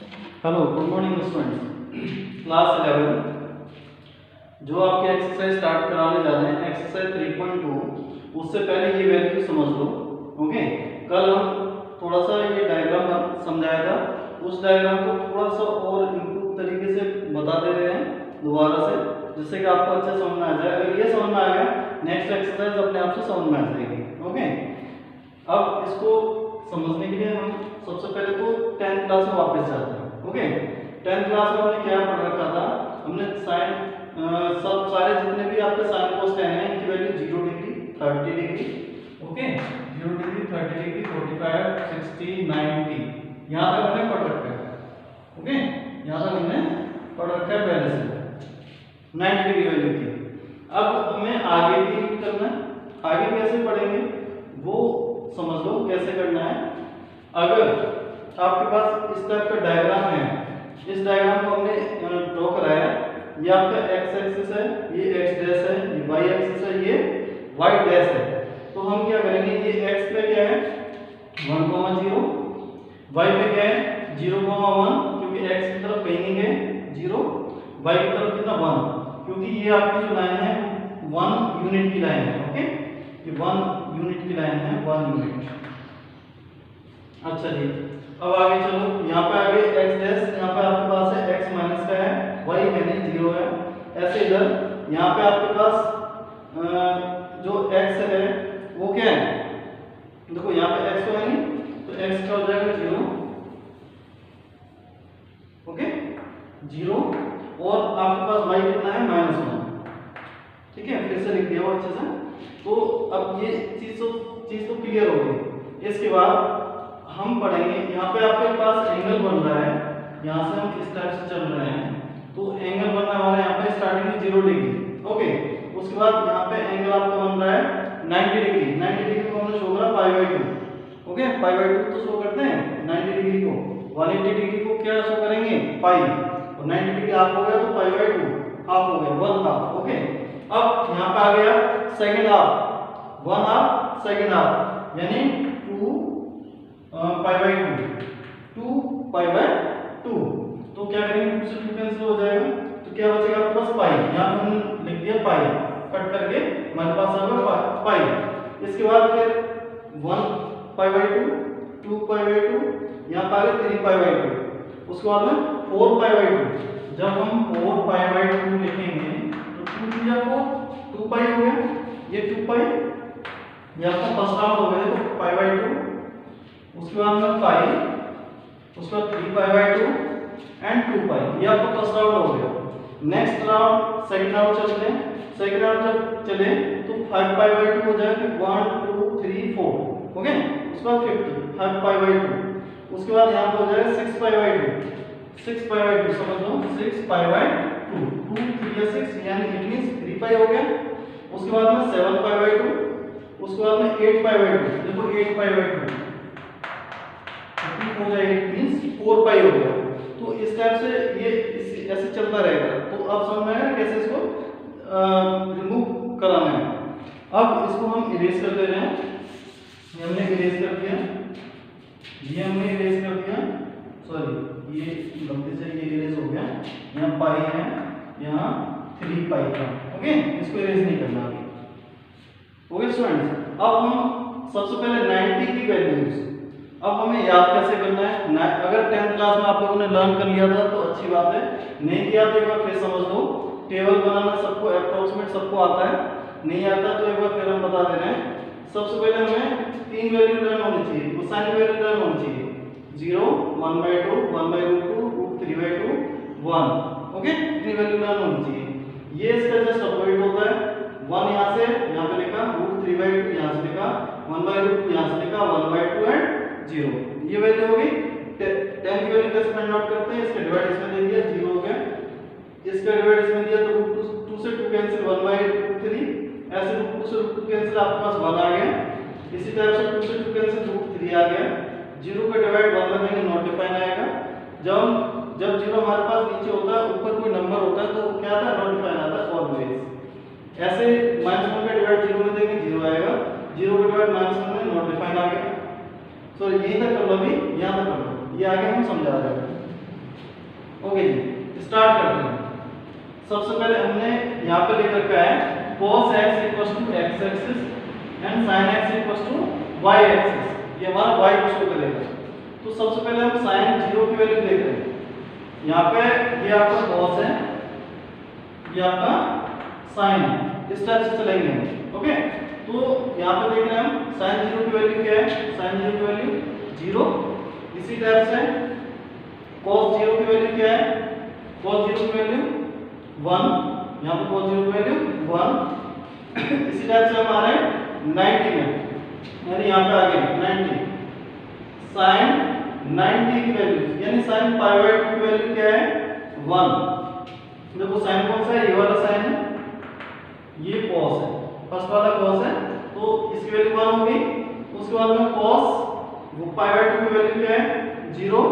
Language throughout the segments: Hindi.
Hello, good morning students. Class 11 जो आपके एक्सरसाइज स्टार्ट कराने जा रहे हैं, एक्सरसाइज 3.2। उससे पहले ये वैल्यू समझ लो। ओके, कल हम थोड़ा सा ये डायग्राम समझाया था, उस डायग्राम को थोड़ा सा और इम्प्रूव तरीके से बता दे रहे हैं दोबारा से, जिससे कि आपको अच्छा समझ में आ जाए। अगर ये समझ में आ गया, नेक्स्ट एक्सरसाइज अपने आप से समझ में आ जाएगी। ओके, अब इसको समझने के लिए हम सबसे पहले तो 10th क्लास में वापस जाते हैं। ओके, 10th क्लास में हमने क्या पढ़ रखा था? हमने साइन सब सारे जितने भी आपके साइन कोस टेन है, इनकी value 0 degree, 30 degree, okay, 0 degree, 30 degree, 45, 60, 90, यहाँ तक हमने पढ़ रखा है। ओके, यहाँ तक हमने पढ़ रखा है पहले से 90 डिग्री वैल्यू की। अब हमें आगे भी रीड करना है। आगे कैसे पढ़ेंगे वो समझ लो कैसे करना है। अगर आपके पास इस टाइप का डायग्राम है, इस डायग्राम को हमने ड्रॉ कराया है, ये आपका एक्स एक्सिस है, ये एक्स डैश है, ये वाई एक्सिस है, ये वाई डैश है। तो हम क्या करेंगे, ये एक्स पे क्या है 1, 0, वाई पे क्या है 0, 1, क्योंकि एक्स की तरफ कहीं नहीं गए 0, वाई की तरफ कितना 1, क्योंकि ये आपकी जो लाइन है 1 यूनिट की लाइन है। ओके, ये 1 यूनिट की लाइन है, 1 यूनिट। अच्छा जी, अब आगे चलो, यहाँ पे आगे x डैश, यहाँ पे आपके पास है x माइनस का है, y है नहीं 0 है। ऐसे इधर यहाँ पे आपके पास जो x है वो क्या है, देखो यहाँ पे x तो है नहीं, तो x क्या हो जाएगा 0, ओके 0, और आपके पास y कितना है -1। ठीक है, फिर से लिख दिया वो अच्छे से। तो अब ये चीज तो क्लियर हो गई। इसके बाद हम पढ़ेंगे, यहाँ पे आपके पास एंगल बन रहा है, यहाँ से हम इस टाइप से चल रहे हैं, तो एंगल बन रहा है हमारे यहाँ पे स्टार्टिंग में 0 डिग्री। ओके, उसके बाद यहाँ पे एंगल आपका बन रहा है 90 डिग्री। 90 डिग्री को हमने शो करा π/2। ओके, π/2 तो शो करते हैं 90 डिग्री को। 180 डिग्री को क्या शो करेंगे पाई, और 90 डिग्री हाफ हो गया तो π/2 हाफ हो गया, 1 हाफ। ओके, अब यहाँ पे आ गया second half, 1 half second half, यानी 2 π/2। तो क्या करेंगे, 2 से 2 कैंसिल हो जाएगा, तो क्या बचेगा आपके पास पाई। यहाँ पे हमने लिख दिया पाई, कट करके हमारे पास आ गया पाई। इसके बाद फिर 1 π/2, 2 π/2, यहाँ पर आ गया 3 π/2। उसके बाद में 4 π/2। जब हम 4 π/2 लिखेंगे तो 2 3 4, 2 पाई हो गया, ये 2 पाई, ये आपका फर्स्ट हाफ हो गया तो π/2। उसके बाद में पाई, उसके बाद 3 π/2 एंड 2 पाई, ये आपका फर्स्ट राउंड हो गया। नेक्स्ट राउंड सेकंड राउंड चलते हैं। सेकंड राउंड जब चले तो 5 π/2 हो जाएगा, 1 2 3 4। ओके, उसके बाद 5 π/2। उसके बाद यहाँ पे हो जाएगा 6 π/2। 6 π/2 समझ लो, 6 π/2, 2 3 6, यानी इट मींस 3 पाई हो गया। उसके बाद में 7 π/2, उसके बाद में 8 π/2, देखो 8 π/2 हो जाएगा, इट मींस 4 पाई हो गया। तो इस टाइप से ये ऐसे चलता रहेगा। तो अब समझ में आएगा कैसे इसको रिमूव कराना है। अब इसको हम इरेज कर दे रहे हैं, ये हमने इरेज कर दिया, ये हमने इरेज कर दिया, सॉरी ये गलती से ये इरेज हो गया, यहाँ पाई है, यहाँ 3 पाई था। ओके, इसको इरेज नहीं करना अभी। ओके स्टूडेंट्स, अब हम सबसे पहले 90 की वैल्यूज अब हमें याद कैसे करना है। अगर 10th क्लास में आप लोगों ने लर्न कर लिया था तो अच्छी बात है, नहीं किया तो एक बार फिर समझ लो। टेबल बनाना सबको अप्रोक्सीमेट सबको आता है, नहीं आता तो एक बार फिर हम बता दे रहे हैं। सबसे पहले हमें 3 वैल्यू लर्न होनी चाहिए, वो साइन वैल्यू लर्न होनी चाहिए, 0 1/2 1/√2 √3/2 1। ओके, इतनी वैल्यू लर्न होनी चाहिए। ये इसका जस्ट अपोजिट होता है, 1 यहाँ से यहाँ पे लिखा, √3/2 यहाँ से लिखा, 1/√2 यहाँ से लिखा, 1/2 एंड 0। ये वैल्यू हो गई। 10 की वैल्यू कैसे फाइंड आउट करते हैं, इसका डिवाइड इसमें दे दिया 0 हो गया, इसका डिवाइड इसमें दिया तो √2 से 2 कैंसिल 1/3, ऐसे √2 से √2 कैंसिल आपके पास 1 आ गया। इसी तरह से 2 से 2 कैंसिल √3 आ गया। 0 का डिवाइड 1 में देंगे, नॉट डिफाइन आएगा। जब 0 हमारे पास नीचे होता है, ऊपर कोई नंबर होता है तो क्या आता है, नॉट डिफाइन आता है ऑलवेज। ऐसे -1 का डिवाइड 0 में देंगे 0 आएगा, 0 का डिवाइड -1 में नॉट डिफाइन आ गया। तो यही तक कर लो, अभी यहाँ तक कर लो, ये आगे हम समझा रहे हैं। ओके जी, स्टार्ट करते हैं। सबसे पहले हमने यहाँ पे लिख रखा है cos x equal to x axis and sin x equal to y axis, ये हमारा y को शो करेगा। तो सबसे पहले हम sin 0 की वैल्यू देख रहे हैं। यहाँ पे ये आपका cos है, ये आपका sin है, इस टाइप से चलेंगे हम। ओके, तो यहाँ पे देख रहे हैं हम sin 0 की वैल्यू क्या है, sin 0 की वैल्यू 0। इसी टाइप से cos 0 की वैल्यू क्या है, cos 0 की वैल्यू 1, यहाँ पे cos 0 की वैल्यू 1। इसी टाइप से हमारे 90 में, यानी यहाँ पे आगे 90 sin 90 की वैल्यू, यानी sin पाई बाय 2 की वैल्यू क्या है 1। देखो sin कौन सा है, ये वाला sin है, ये cos है, फर्स्ट वाला cos है, तो इसकी वैल्यू 1 होगी। उसके बाद में cos वो पाई बाय 2 की वैल्यू क्या है 0।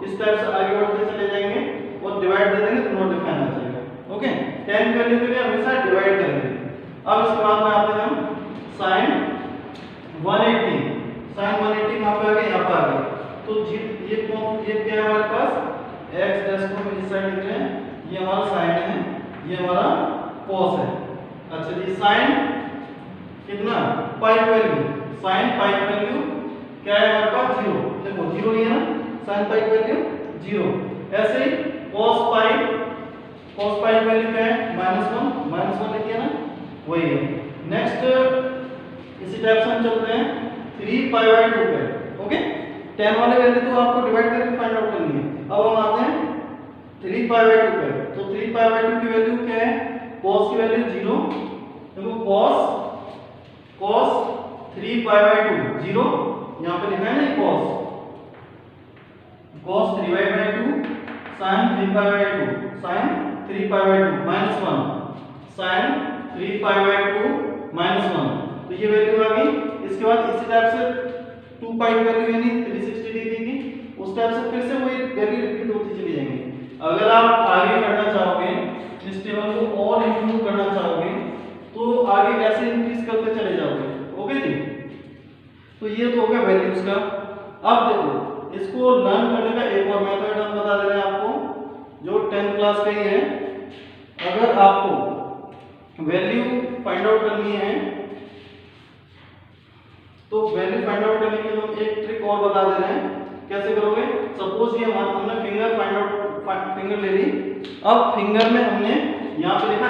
इस टाइप से आगे बढ़ते चले जाएंगे और डिवाइड दे देंगे तो नोट डिफाइन आ जाएगा। ओके, tan की वैल्यू के लिए हमेशा डिवाइड करेंगे। अब इसके बाद में आते हैं हम sin 180, sin 180 यहाँ पे आ गए, यहाँ पे आ गए, तो ये क्या है हमारे पास x डैश को इस साइड लिख रहे हैं, ये हमारा sin है, ये हमारा cos है। अच्छा जी, sin कितना pi value, sin pi value क्या है हमारे पास 0, देखो 0 ही है ना, sin पाई वैल्यू 0। ऐसे ही cos पाई वैल्यू क्या है -1 लिखिए ना, वही है। नेक्स्ट इसी टाइप से हम चलते हैं 3 पाई बाय 2 पे। ओके, tan वाले वैल्यू तो आपको डिवाइड करके फाइंड आउट करनी है। अब हम आते हैं 3 पाई बाय 2 पे, तो 3 पाई बाय 2 की वैल्यू क्या है, cos की वैल्यू 0, देखो cos 3 पाई बाय 2 0, यहाँ पे लिखा है ना cos 3 pi by 2 sin 3 pi by 2 sin 3 pi by 2 -1 sin 3 pi by 2 -1, तो ये वैल्यू आ गई। इसके बाद इसी टाइप से 2 पाई की वैल्यू यानी 360 डिग्री की, उस टाइप से फिर से वही वैल्यू रिपीट होती चली जाएंगी। अगर आप आगे करना चाहोगे, इस टेबल को और इंक्लूड करना चाहोगे, तो आगे ऐसे इंक्रीज करते चले जाओगे। ओके जी, तो ये तो हो गया वैल्यूज का। अब देखो इसको लर्न करने का एक और मेथड हम बता दे रहे हैं आपको, जो 10th क्लास का ही है। अगर आपको वैल्यू फाइंड आउट करनी है, तो वैल्यू फाइंड आउट करने के लिए हम एक ट्रिक और बता दे रहे हैं। कैसे करोगे, सपोज ये हमने फिंगर फाइंड आउट, फिंगर ले ली। अब फिंगर में हमने यहाँ पे लिखा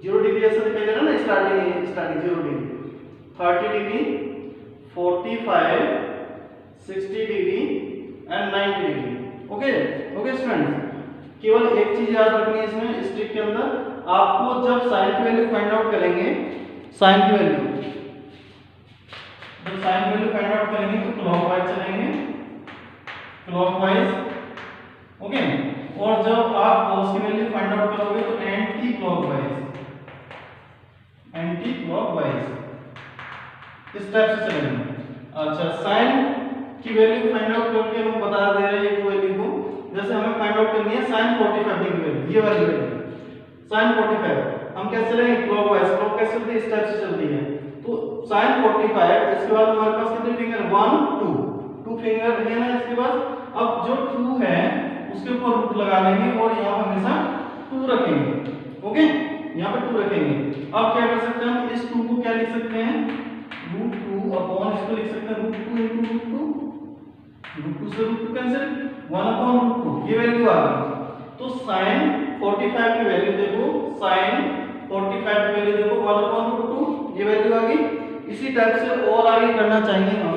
0 डिग्री ऐसा दिखाई दे रहा है ना, starting 0 degree, 30 degree, 45, 60 degree and 90 degree. Okay students, केवल एक चीज याद रखनी है इसमें, इस ट्रिक के अंदर आपको जब साइन की वैल्यू फाइंड आउट करेंगे, साइन की वैल्यू फाइंड आउट करेंगे तो क्लॉकवाइज चलेंगे, क्लॉकवाइज। ओके, और जब आप cos की वैल्यू फाइंड आउट करोगे तो एंटी क्लॉकवाइज इस टाइप से चलेंगे। अच्छा, साइन की वैल्यू फाइंड आउट करके हम बता दे रहे हैं एक वैल्यू को, जैसे हमें फाइंड आउट करनी है sin 45 डिग्री वैल्यू, ये वाली वैल्यू sin 45, हम कैसे चलेंगे क्लॉकवाइज। क्लॉक कैसे चलती है, इस टाइप से चलती है। तो sin 45, इसके बाद हमारे पास कितने फिंगर 1 2 फिंगर है ना इसके बाद। अब जो 2 है उसके ऊपर रूट लगा लेंगे और यहाँ पर हमेशा 2 रखेंगे। ओके, यहाँ पे 2 रखेंगे। अब क्या कर सकते हैं हम, इस 2 को क्या लिख सकते हैं, √2 अपॉन, इसको लिख सकते हैं √2 × √2 से √2 कैंसिल, 1/√2, ये वैल्यू आ गई। तो sin 45 की वैल्यू देखो, sin 45 की वैल्यू देखो 1/√2, ये वैल्यू आ गई। इसी टाइप से और आगे करना चाहिए हम,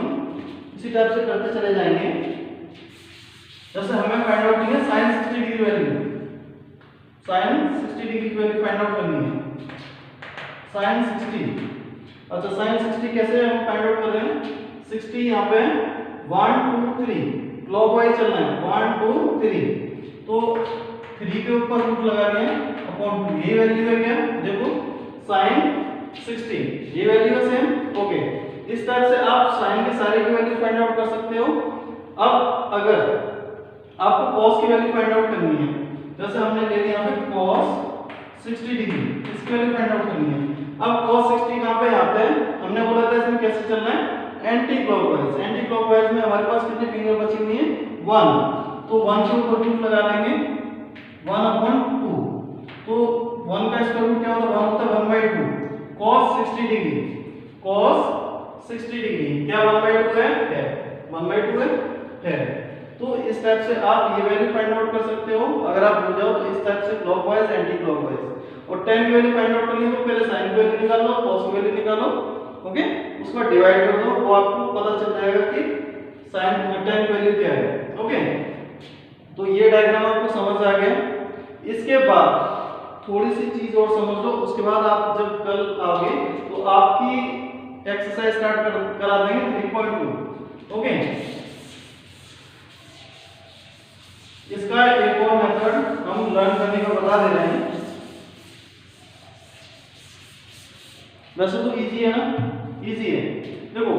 इसी टाइप से करते चले जाएंगे। जैसे हमें फाइंड आउट करनी है sin 60 degree value, sin 60 degree की वैल्यू फाइंड आउट करनी है, sin 60। अच्छा, sin 60 कैसे हम फाइंड आउट कर रहे हैं, 60 यहाँ पे 1 2 3 क्लॉकवाइज चलना है, 1 2 3, तो 3 के ऊपर रूट लगा दिया अपॉन 2, ये वैल्यू है क्या, देखो sin 60, ये वैल्यू है सेम। ओके, इस टाइप से आप sin के सारे की वैल्यू फाइंड आउट कर सकते हो। अब अगर आपको cos की वैल्यू फाइंड आउट करनी है, जैसे हमने ले लिया यहाँ पे cos 60 डिग्री, इसकी वैल्यू फाइंड आउट करनी है। अब cos 60 कहाँ पे, यहाँ पे हमने बोला था इसमें कैसे चलना है, एंटी क्लॉकवाइज। एंटी क्लॉकवाइज में हमारे पास कितने फिंगर बची हुई है, 1, तो 1 के ऊपर रूट लगा लेंगे 1/2। तो 1 का स्क्वायर रूट क्या होता है? 1 होता है 1/2 cos 60 डिग्री। cos 60 डिग्री क्या 1/2 है? 1/2 है। तो इस टाइप से आप ये वैल्यू फाइंड आउट कर सकते हो। अगर आप भूल जाओ तो इस टाइप से क्लॉकवाइज एंटी क्लॉकवाइज। और tan की वैल्यू फाइंड आउट करनी है तो पहले sin की वैल्यू निकालो, cos की वैल्यू निकालो, ओके, उसके बाद डिवाइड कर दो, वो आपको पता चल जाएगा कि sin tan की वैल्यू क्या है। ओके, तो ये डायग्राम आपको समझ आ गया। इसके बाद थोड़ी सी चीज और समझ लो, उसके बाद आप जब कल आओगे तो आपकी एक्सरसाइज स्टार्ट करा देंगे 3.2। ओके, इसका एक और मेथड हम लर्न करने का बता दे रहे हैं। वैसे तो इजी है ना, इजी है। देखो,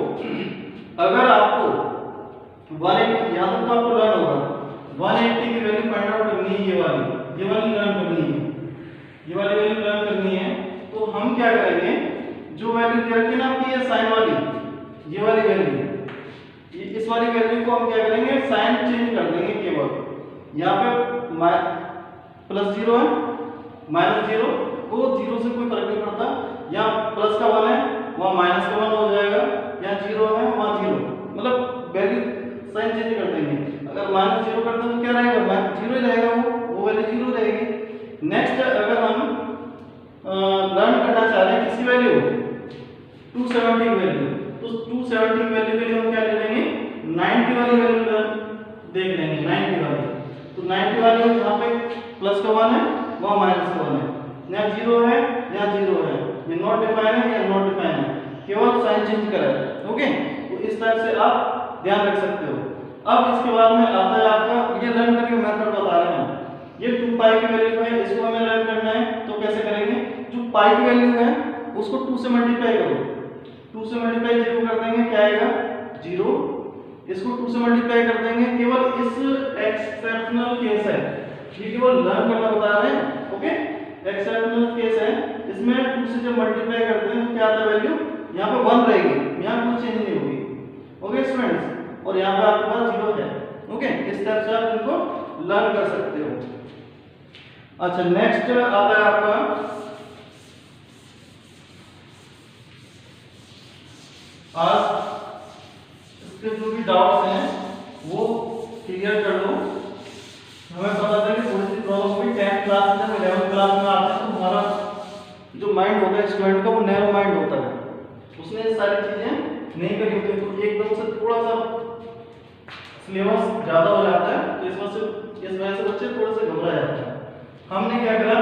अगर आपको 180 यहाँ तक तो आपको लर्न होगा, 180 की वैल्यू फाइंड आउट करनी है, ये वाली लर्न करनी है, ये वाली वैल्यू लर्न करनी है। तो हम क्या करेंगे, जो वैल्यू दे रखी है ना आपकी ये साइन वाली, ये वाली वैल्यू, इस वाली वैल्यू को हम क्या करेंगे, साइन चेंज कर देंगे केवल। यहाँ पे +0 है, -0, वो 0 से कोई फर्क नहीं पड़ता। यहाँ प्लस का 1 है, वहाँ माइनस का 1 हो जाएगा। यहाँ 0 है, वहाँ 0, मतलब वैल्यू साइन चेंज कर देंगे। अगर -0 कर दें तो क्या रहेगा, 0 ही रहेगा, वो वैल्यू 0 रहेगी। नेक्स्ट, अगर हम लर्न करना चाह रहे हैं किसी वैल्यू 270 की वैल्यू, तो 270 की वैल्यू के लिए हम क्या ले लेंगे, 90 वाली वैल्यू देख लेंगे, 90 वाली। तो 90 वाली में जहाँ पे प्लस का 1 है वहाँ माइनस का 1 है, यहाँ 0 है, यहाँ 0 है, ये नॉट डिफाइन है, या नॉट डिफाइन है, केवल साइन चेंज करा है। ओके, तो इस टाइप से आप ध्यान रख सकते हो। अब इसके बाद में आता है आपका, ये लर्न करने का मेथड बता रहे हैं। ये 2 पाई की वैल्यू है, इसको हमें लर्न करना है, तो कैसे करेंगे, जो पाई की वैल्यू है उसको 2 से मल्टीप्लाई करो, 2 से मल्टीप्लाई 0 कर देंगे, क्या आएगा 0। इसको 2 से मल्टीप्लाई कर देंगे, केवल इस एक्सेप्शनल केस है, ये केवल लर्न करना बता रहे हैं। ओके, एक्सेप्शनल केस है, इसमें 2 से जब मल्टीप्लाई करते हैं तो क्या आता है वैल्यू, यहाँ पे 1 रहेगी, यहाँ कोई चेंज नहीं होगी। ओके स्टूडेंट्स, और यहाँ पे आपके पास 0 है। ओके, इस टाइप से आप इनको लर्न कर सकते हो। अच्छा, नेक्स्ट आता है आपका आज इसके जो भी डाउट्स हैं वो क्लियर कर लो। हमें पता था कि थोड़ी सी प्रॉब्लम हुई 10th क्लास में, जब 11th क्लास में आते हैं तो हमारा जो माइंड होता है स्टूडेंट का वो नैरो माइंड होता है, उसने ये सारी चीजें नहीं करी होती, तो एकदम से थोड़ा सा सिलेबस ज्यादा हो जाता है, तो इस वजह से बच्चे थोड़े से घबरा जाते हैं। हमने क्या करा,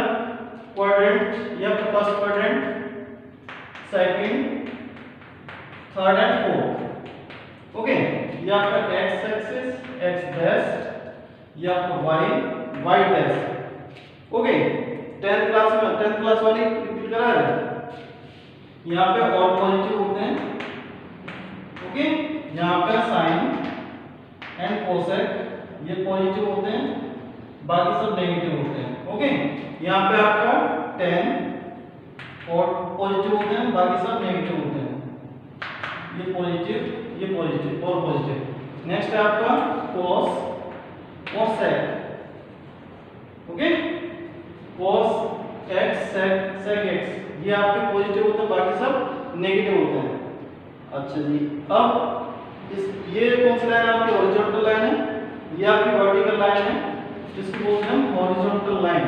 क्वाड्रेंट या first quadrant, second, third and fourth. Okay, ये आपका एक्स एक्सिस, एक्स डैश, ये आपका Y dash. Okay, 10th class वाली रिपीट करा है। यहाँ पे और पॉजिटिव होते हैं, ओके, यहाँ पे साइन एंड कोसेक ये पॉजिटिव होते हैं, बाकी सब नेगेटिव होते हैं। ओके, यहाँ पे आपका 10 और पॉजिटिव होते हैं, बाकी सब नेगेटिव होते हैं, ये पॉजिटिव और पॉजिटिव। नेक्स्ट है आपका cos और sec। Okay, cos x sec x ये आपके पॉजिटिव होते हैं, बाकी सब नेगेटिव होते हैं। अच्छा जी, अब ये कौन सी लाइन आपकी हॉरिजॉन्टल लाइन है, ये आपकी वर्टिकल लाइन है, जिसको बोलते हैं हॉरिजॉन्टल लाइन।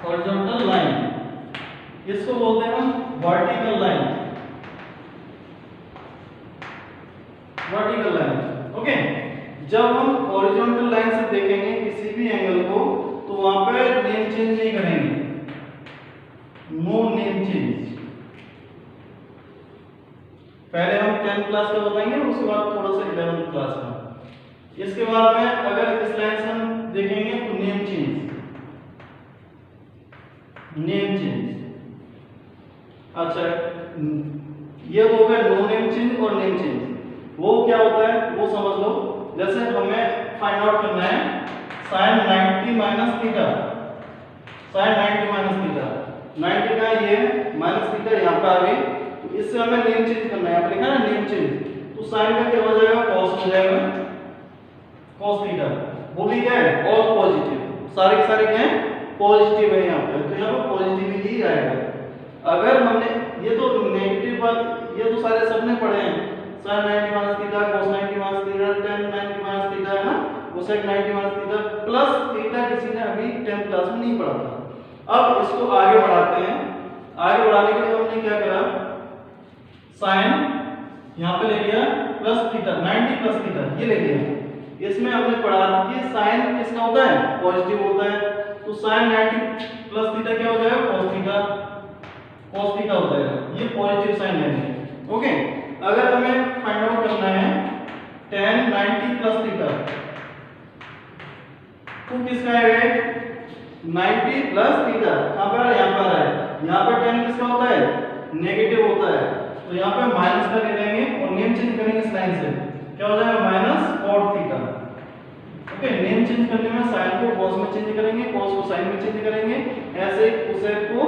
हॉरिजॉन्टल लाइन इसको बोलते हैं हम vertical line, vertical line. Okay, जब हम हॉरिजॉन्टल लाइन से देखेंगे किसी भी एंगल को तो वहां पे नेम चेंज नहीं करेंगे, नो नेम चेंज। पहले हम 10th क्लास का बताएंगे, उसके बाद थोड़ा सा 11th क्लास का। इसके बाद में अगर इस लाइन से हम देखेंगे तो नेम चेंज, नेम चेंज। अच्छा, ये हो गया नो नेम चेंज और नेम चेंज। वो क्या होता है वो समझ लो। जैसे हमें फाइंड आउट करना है sin 90 minus theta, sin 90 minus theta, 90 का ये माइनस थीटा यहाँ पे आ गई, तो इससे हमें नेम चेंज करना है। यहाँ पे लिखा है ना नेम चेंज, तो साइन का क्या हो जाएगा, कॉस हो जाएगा, कॉस थीटा। वो भी क्या है, और पॉजिटिव, सारे के सारे क्या है, पॉजिटिव है यहाँ पे, तो यहाँ पे पॉजिटिव ही आएगा। अगर हमने ये तो नेगेटिव बात, ये तो सारे सबने पढ़े हैं, sin 90 minus theta, cos 90 minus theta, tan 90 minus theta है ना, cosec 90 minus theta plus theta किसी ने अभी 10th क्लास में नहीं पढ़ा था। अब इसको आगे बढ़ाते हैं। आगे बढ़ाने के लिए हमने क्या करा, sin यहाँ पे ले लिया प्लस थीटा, 90 प्लस थीटा ये ले लिया। इसमें हमने पढ़ा कि sin किसका होता है, पॉजिटिव होता है, तो sin 90 प्लस थीटा क्या हो जाएगा, cos थीटा, cos थीटा हो जाएगा, ये पॉजिटिव साइन लेंगे। ओके, अगर हमें फाइंड आउट करना है tan 90 प्लस थीटा, तो किसका है, 90 प्लस थीटा कहां पर है, यहाँ पर है। यहाँ पर tan किसका होता है, नेगेटिव होता है, तो यहाँ पे माइनस का ले लेंगे और नेम चेंज करेंगे इस लाइन से, क्या हो जाएगा, minus cot theta. Okay, name change करने में साइन को cos में चेंज करेंगे, cos को sin में चेंज करेंगे, ऐसे cosec को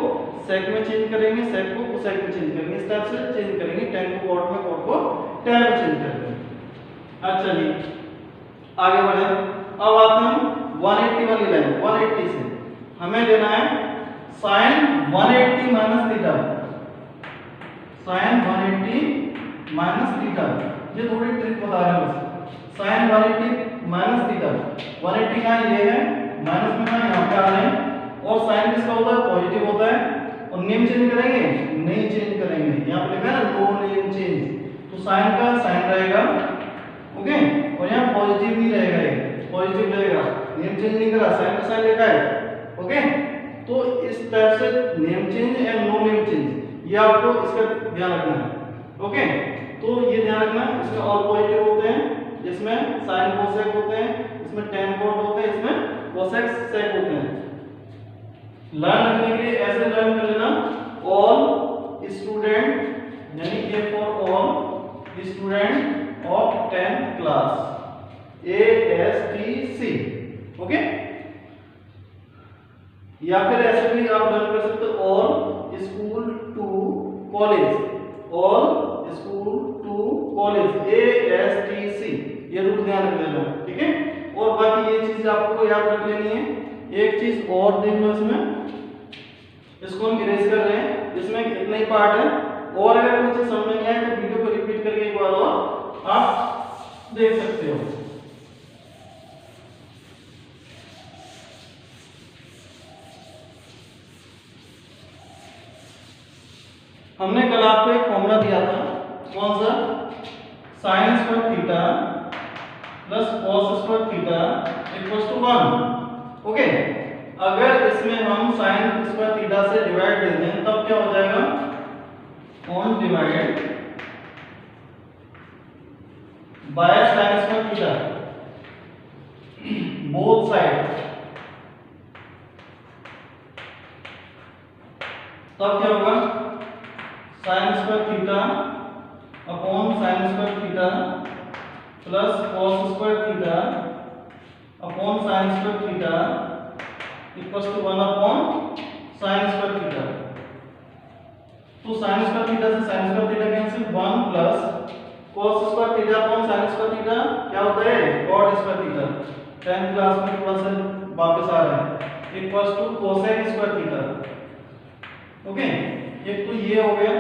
sec में चेंज करेंगे, sec को cosec में चेंज करेंगे, इस टाइप से चेंज करेंगे, tan को cot में, cot को tan में चेंज करेंगे। अच्छा जी, आगे बढ़े। अब आते हैं 180 वाली लाइन, 180 से हमें लेना है sin 180 minus theta, sin 180 minus theta, ये थोड़ी ट्रिक बता रहे हैं बस। sin 180 माइनस थीटा, 180 का ये है, माइनस में का यहाँ पे आ रहे हैं, और sin किसका होता है, पॉजिटिव होता है, और नेम चेंज करेंगे, नहीं चेंज करेंगे, यहाँ पे लिखा है ना नो नेम चेंज, तो sin का sin रहेगा। ओके, और यहाँ पॉजिटिव ही रहेगा, ये पॉजिटिव रहेगा, नेम चेंज नहीं करा, sin का sin लिखा है। ओके, तो इस टाइप से name change and no name change, ये आपको इसका ध्यान रखना है। ओके, तो ये ध्यान रखना, इसमें और पॉजिटिव होते हैं, इसमें sin cosec होते हैं, इसमें tan cot होते हैं, इसमें cosec sec होते हैं। लर्न रखने के लिए ऐसे लर्न कर लेना, ऑल स्टूडेंट यानी A for all student of 10th class, ASTC। Okay, या फिर ऐसे भी आप लर्न कर सकते हो, all school to college, all school to college, ASTC, ये रूल ध्यान रख लेना, ठीक है। और बाकी ये चीज आपको याद रख लेनी है। एक चीज और देख लो, इसमें इसको हम इरेज कर रहे हैं, इसमें इतना ही पार्ट है, और अगर कोई चीज समझ में नहीं आए तो वीडियो को रिपीट करके एक बार और आप देख सकते हो। हमने कल आपको एक फॉर्मूला दिया था, कौन सा, sin square theta plus cos square theta equals to 1। Okay, अगर इसमें हम sin स्क्वायर थीटा से डिवाइड दे दें तब क्या हो जाएगा, on divide by sin square theta both side, तब क्या होगा, sin square theta upon sin square theta plus cos square theta upon sin square theta equals to 1 upon sin square theta. तो sin स्क्वायर थीटा से sin square theta cancel, 1 plus cos square theta upon sin square theta क्या होता है, cot square theta. 10th class में थोड़ा सा वापस आ रहा है, equals to cosec square theta. Okay, एक तो ये हो गया।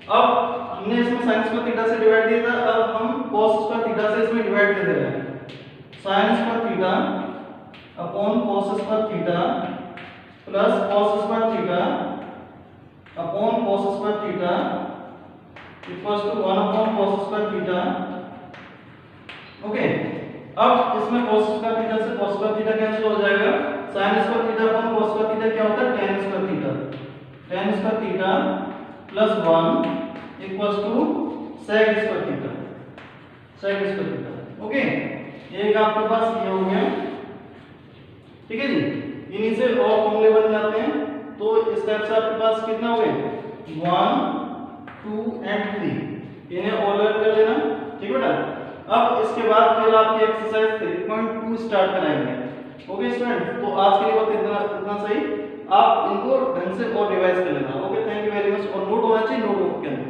अब हमने इसमें sin स्क्वायर थीटा से डिवाइड दिया था, अब हम cos स्क्वायर थीटा से इसमें डिवाइड दे रहे हैं, sin square theta upon cos square theta plus cos square theta upon cos square theta equals to 1 upon cos square theta. Okay, अब इसमें cos स्क्वायर थीटा से cos स्क्वायर थीटा कैंसिल हो जाएगा, sin square theta upon cos square theta क्या होता है, tan square theta, tan square theta plus 1 equals to sec square theta, sec square theta. Okay, एक आपके पास ये हो गया, ठीक है जी। इन्हीं से और फॉर्मूले बन जाते हैं, तो इस टाइप से आपके पास कितना हो गए, 1 2 एंड 3, इन्हें और लर्न कर लेना, ठीक है बेटा। अब इसके बाद फिर आपकी एक्सरसाइज 3.2 स्टार्ट कराएंगे। ओके स्टूडेंट, तो आज के लिए बस इतना सही, आप इनको ढंग से और रिवाइज कर लेना। Okay, thank you very much. और नोट होना चाहिए, नोटबुक के अंदर।